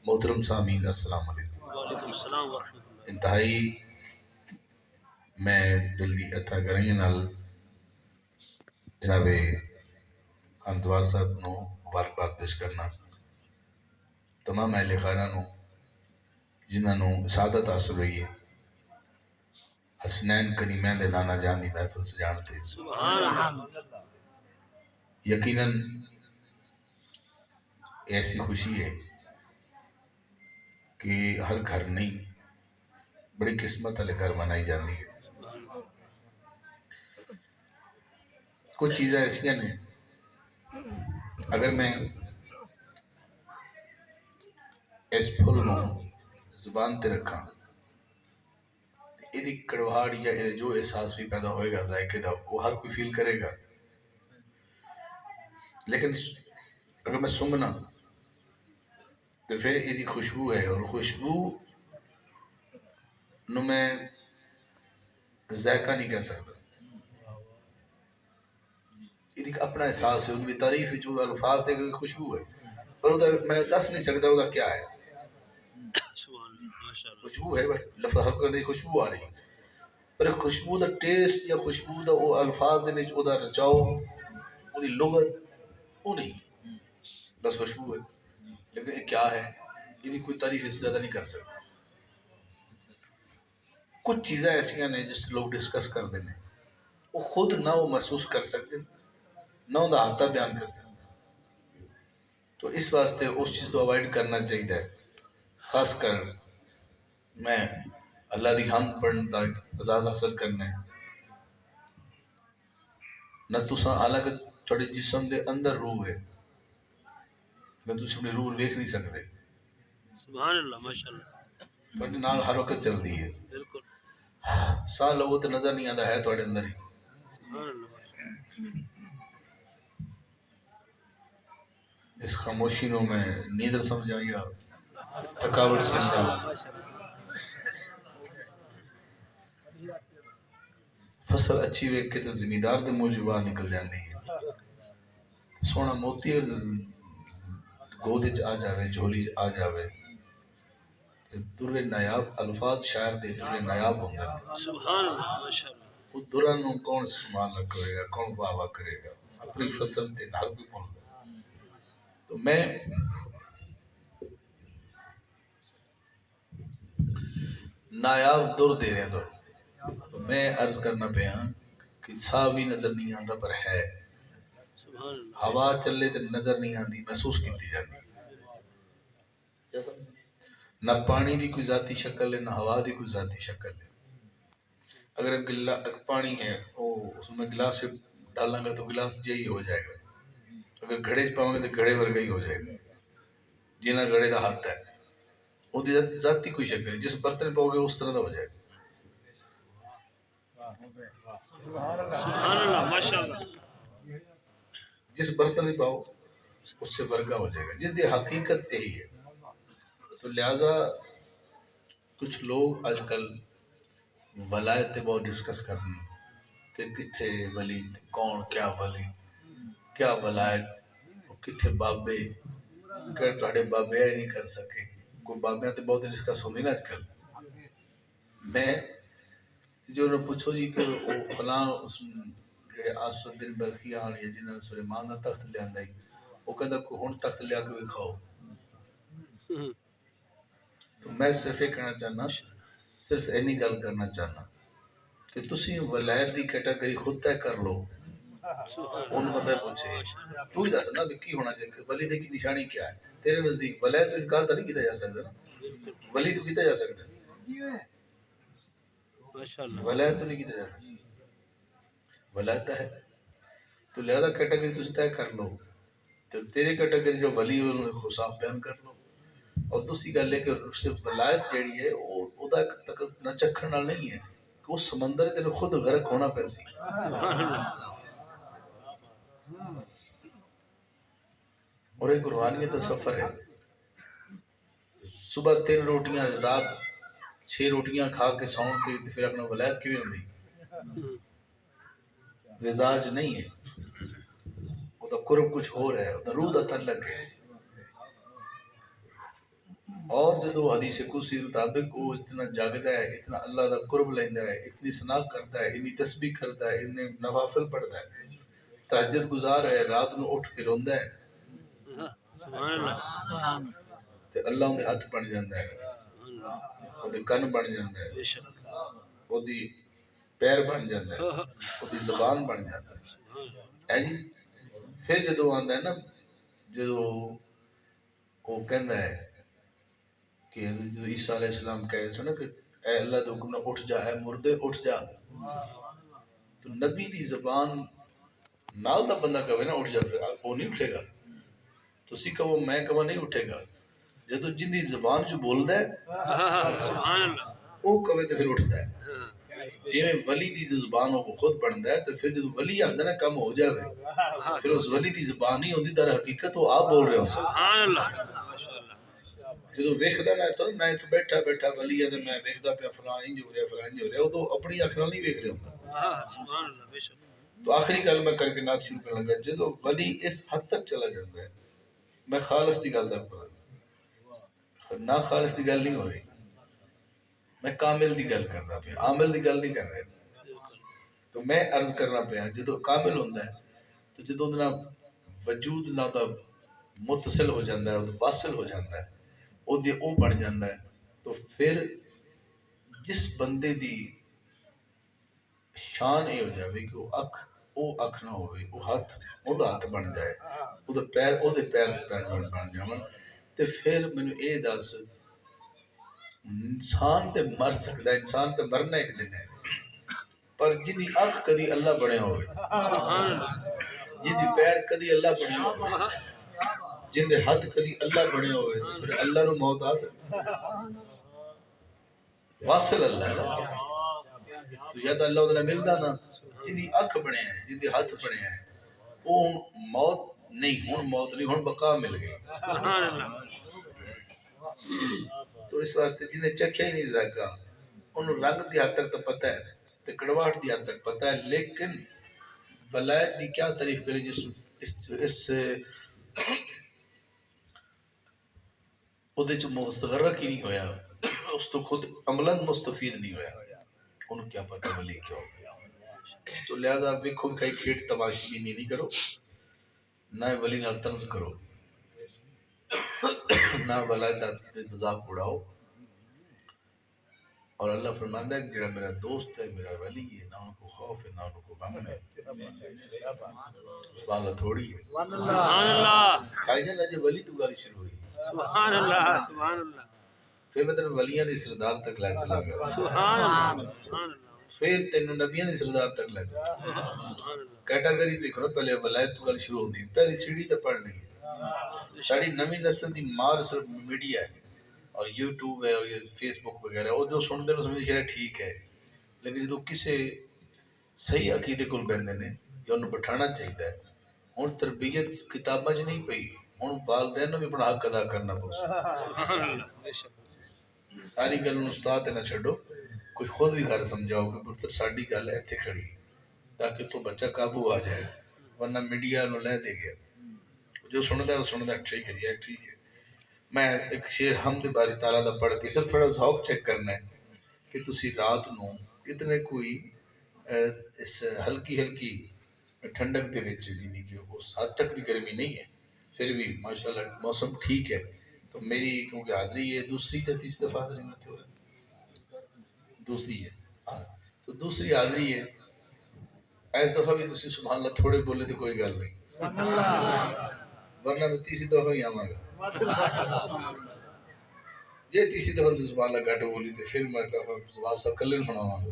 محترم سامعین السلام علیکم۔ وعلیکم السلام ورحمۃ اللہ۔ انتہائی میں دل دی عطا کریں نال جناب خاندوار صاحب نو مبارکباد پیش کرنا، تمام اہل خانہ نو جنہاں نو سعادت حاصل ہوئی ہے حسنین کریمین دے نانا جان دی محفل سجان تے۔ سبحان اللہ۔ یقیناً ایسی خوشی ہے کہ ہر گھر نہیں بڑی قسمت والے گھر منائی جاتی ہے۔ کچھ چیزیں ایسیاں نے اگر میں اس پھل نو زبان تے رکھاں یہ کڑواہٹ یا جو احساس بھی پیدا ہوئے گا ذائقے دا وہ ہر کوئی فیل کرے گا، لیکن اگر میں سنگنا تو پھر یہ خوشبو ہے، اور خوشبو نو میں ذائقہ نہیں کہہ سکتا، یہ اپنا احساس ہے، ان کی تعریف جو الفاظ دے کہ خوشبو ہے، پر میں دس نہیں سکتا وہ کیا ہے۔ خوشبو ہے لفظ ہر کوئی خوشبو آ رہی ہے، پر خوشبو دا ٹیسٹ یا خوشبو دا وہ الفاظ دے وچ او دا رچاؤ او دی لغت وہ نہیں، بس خوشبو ہے، لیکن یہ کیا ہے یہ کوئی تعریف اس سے زیادہ نہیں کر سکتا۔ کچھ چیزیں ایسیاں نے جس لوگ ڈسکس کر دیں وہ خود نہ وہ محسوس کر سکتے نہ وہ احاطہ بیان کر سکتے، تو اس واسطے اس چیز کو اوائڈ کرنا چاہیے۔ خاص کر میں اللہ دی حمد پڑھن تک اعزاز حاصل کرنا ہے نہ تساں حالانکہ تھوڑے جسم دے اندر روح ہے نہ تساں اپنی روح دیکھ نہیں سکتے، سبحان اللہ، ماشاءاللہ، تھوڑے نال ہر وقت چل دی ہے، بالکل ساہ لو تو نظر نہیں آتا ہے تھوڑے اندر ہی۔ سبحان اللہ۔ اس خاموشی نو میں نیندر سمجھا یا تھکاوٹ سمجھا، فصل اچھی ویک کے تو زمیندار دے منہ چوں باہر نکل جاندی ہے، سونا موتی اور گود وچ آ جاوے، جھولی وچ آ جاوے، در نایاب الفاظ شاعر دے در نایاب ہوندے نے، سبحان اللہ، ماشاءاللہ۔ وہ دراں نو کون سمان کرے گا، کون واہ واہ کرے گا، اپنی فصل تے ہر کوئی بولدا۔ تو میں نایاب در دے رہا تو میں عرض کرنا پیا کہ سا بھی نظر نہیں آتا پر ہے، سبحان اللہ، ہوا چلے تو نظر نہیں آتی، محسوس کیتی جاتی، نہ پانی دی کوئی ذاتی شکل ہے نہ ہوا دی کوئی ذاتی شکل ہے۔ اگر پانی ہے وہ اس میں گلاس سے ڈالیں گے تو گلاس جہی ہو جائے گا، اگر گھڑے پاؤں گے تو گھڑے ورگا ہی ہو جائے گا، جنہ گھڑے دا ہاتھ ہے وہ ذاتی کوئی شکل ہے، جس برتن پاؤ گے اس طرح دا ہو جائے گا۔ سبحان اللہ، ماشاءاللہ، جس برتن میں پاؤ اس سے ورگا ہو جائے گا، جس دی حقیقت یہی ہے۔ تو لہٰذا کچھ لوگ آج کل ولایت بہت ڈسکس کرنے کہ کتھے ولی کون کیا ولی کیا ولایت کتھے بابے کہ تھوڑے بابے ہی نہیں کر سکے، کوئی بابے تے بہت ڈسکس ہوندی نا آج کل۔ میں جو انہوں پوچھو جی کہ وہ فلاں اس جڑے آصف بن برقی آن یا جنہوں نے سلیمان دا تخت لے آندا ہی وہ کہندا کہ ہن تخت لے کے کھاؤ، تو میں صرف یہ کہنا چاہنا، صرف اینی گل کرنا چاہنا کہ تسی ولایت دی کیٹاگری خود طے کر لو، ان بندہ پوچھے تو ہی دس نا کہ ہونا چاہیے، ولی دی کی نشانی کیا ہے تیرے نزدیک؟ ولایت تو انکار تو نہیں کیتا جا سکتا نا، ولی تو کیتا جا سکتا ہے، ولایت تو نہیں کیتا جا سکتا، ولایت ہے۔ تو لہذا کیٹاگری تسی طے کر لو، تو تیرے کیٹاگری جو ولی ہوئے انہوں نے خصاف بیان کر لو، اور دوسری گل ہے کہ صرف ولایت جیڑی ہے وہ دا نہ چکھن نال نہیں ہے کہ اس سمندر تیرے خود غرق ہونا پیسی، اور ایک روحانیت کا سفر ہے۔ صبح 3 روٹیاں رات 6 روٹیاں کھا کے سون کے پھر اپنا ولایت کیوں ہوندی؟ مزاج نہیں ہے، وہ دا قرب کچھ ہو رہا ہے، وہ دا روح دا تعلق ہے۔ اور جدو حدیث قدسی مطابق وہ اتنا جاگتا ہے، اتنا اللہ دا قرب لینا ہے، اتنی ثنا کرتا ہے، اتنی تسبیح کرتا ہے، اتنے نوافل پڑھتا ہے، تہجد گزار ہے، رات نو اٹھ کے روندا ہے، سبحان اللہ تے اللہ اندے ہاتھ بن جاندا ہے، اودے کن بن جاندا ہے، بے شک اودی پیر بن جاندا ہے، اودی زبان بن جاندا ہے۔ ہے جی پھر جدو آندا ہے نا، جدو وہ کہندا ہے کہ جدو عیسیٰ علیہ السلام کہہ رہے تھے نا کہ اے اللہ دے حکم نہ اٹھ جا، اے مردے اٹھ جا، تو نبی دی زبان نال دا بندہ کہے نا اٹھ جا، وہ نہیں اٹھے گا، تسی کہو میں کہو نہیں اٹھے گا، جدو جن دی زبان جو بولدا ہے سبحان اللہ وہ کہے تو پھر اٹھتا ہے۔ جویں ولی دی زبان وہ خود بندا ہے، تو پھر جدو ولی آندا نا کم ہو جاوے، پھر اس ولی دی زبان نہیں ہوندی، در حقیقت وہ آپ بول رہے ہو۔ سبحان اللہ ماشاءاللہ جدو ویکھدا نا تو میں تو بیٹھا بیٹھا ولی ہے تے میں ویکھدا پیا فلاں انج ہو رہا فلاں انج ہو رہا، وہ تو اپنی اکھ نال نہیں ویکھ رہا ہوندا۔ سبحان اللہ بے شک تو آخری گل میں کر کے نعت شروع کرن لگا، جدو ولی اس حد تک چلا جاندا ہے، میں خالص دی گل دا نہ خالص دی گل نہیں ہو رہی، میں کامل دی گل کرنا پیا، عامل دی گل نہیں کر رہا۔ تو میں عرض کرنا پیا جدو کامل ہوندا ہے تو جدو اودے نال وجود نال دا متصل ہو جاندا ہے، واصل ہو جاندا ہے، او دے او بن جاندا ہے، تو پھر جس بندے دی شان یہ ہو جائے کہ وہ اکھ نہ ہوئے، وہ ہاتھ وہ ہاتھ بن جائے، وہ پیر بن جاون، تے پھر مینوں اے دس انسان تے مر سکدا ہے، انسان تے مرنا ایک دن ہے، پر جدی اکھ کدی اللہ بنیا ہوئے، جدی پیر کدی اللہ بنیا ہوئے، جن دے ہاتھ کدی اللہ بنیا ہوئے، تو پھر اللہ نو موت آ سکتی، واصل اللہ ہے نا، تو یا تو اللہ ادھر ملدا نا، جدی اکھ بنیا ہے، جدی ہاتھ بنیا ہے، وہ موت نہیں، ہن موت نہیں، ہن بقا مل گئی۔ سبحان اللہ تو اس واسطے جنہیں چکھیا ہی نہیں ذائقہ، انہوں رنگ دی حد تک تو پتہ ہے، تے کڑواہٹ دی حد تک پتہ ہے، لیکن ولایت دی کیا تعریف کرے جس اس اودے چ مستغرق ہی نہیں ہویا، اس تو خود عملاً مستفید نہیں ہویا، انہوں کیا پتہ ولی کیوں۔ تو لہذا ویکھو کئی کھیٹ تماشی بھی نہیں کرو، نہ ولی نال طنز کرو، نہ ولایت دا مذاق اڑاؤ، اور اللہ فرماندا ہے کہ جڑا میرا دوست ہے، میرا ولی ہے، نہ ان کو خوف ہے، نہ ان کو غم ہے، سبحان اللہ تھوڑی ہے، سبحان اللہ بھائی جان اج ولی تو گل شروع ہوئی، سبحان اللہ سبحان اللہ پھر میں تینوں ولیاں دی سردار تک لے چلا گیا، سبحان اللہ سبحان اللہ پھر تینوں نبیاں دی سردار تک لے چلا، کیٹاگری دیکھو نا، پہلے ولایت تو گل شروع ہوندی، پہلی سیڑھی تے پڑھنی، ساری نویں نسل دی مار صرف میڈیا ہے اور یوٹیوب ہے اور یہ فیس بک وغیرہ، وہ جو سنتے ہیں سمجھتے ہیں ٹھیک ہے، لیکن جدو کسے صحیح عقیدے کو بہندے نے یا انہوں بٹھانا چاہیے، ہوں تربیت کتاباں چ نہیں پئی، ہوں والدین بھی اپنا حق ادا کرنا پو، سبحان اللہ بے شک ساری گل استاد نہ چھڈو، کچھ خود بھی گھر سمجھاؤ کہ پتر ساری گل ایتھے کھڑی، تاکہ تو بچہ قابو آ جائے، ورنہ میڈیا نو لے دے گیا، جو سندا ہے وہ سندا ہے، ٹھیک ہے جی ٹھیک ہے۔ میں ایک شعر حمد باری تعالیٰ دا پڑھ کے صرف تھوڑا ذوق چیک کرنا ہے کہ تسی رات نو کتنے کوئی اس ہلکی ہلکی ٹھنڈک دے وچ، یعنی کہ اس حد تک بھی گرمی نہیں ہے، پھر بھی ماشاءاللہ موسم ٹھیک ہے، تو میری کیونکہ حاضری ہے دوسری یا تیسری دفعہ حاضری میں تھے، دوسری ہے، ہاں تو دوسری حاضری ہے، اس دفعہ بھی تسی سبحان اللہ تھوڑے بولے تو کوئی گل نہیں، ورنہ میں تیسری دفعہ ہی آواں گا، جے تیسری دفعہ سے سبحان اللہ گھٹ بولی تو پھر میں کہا سبحان اللہ کلے سناواں گا۔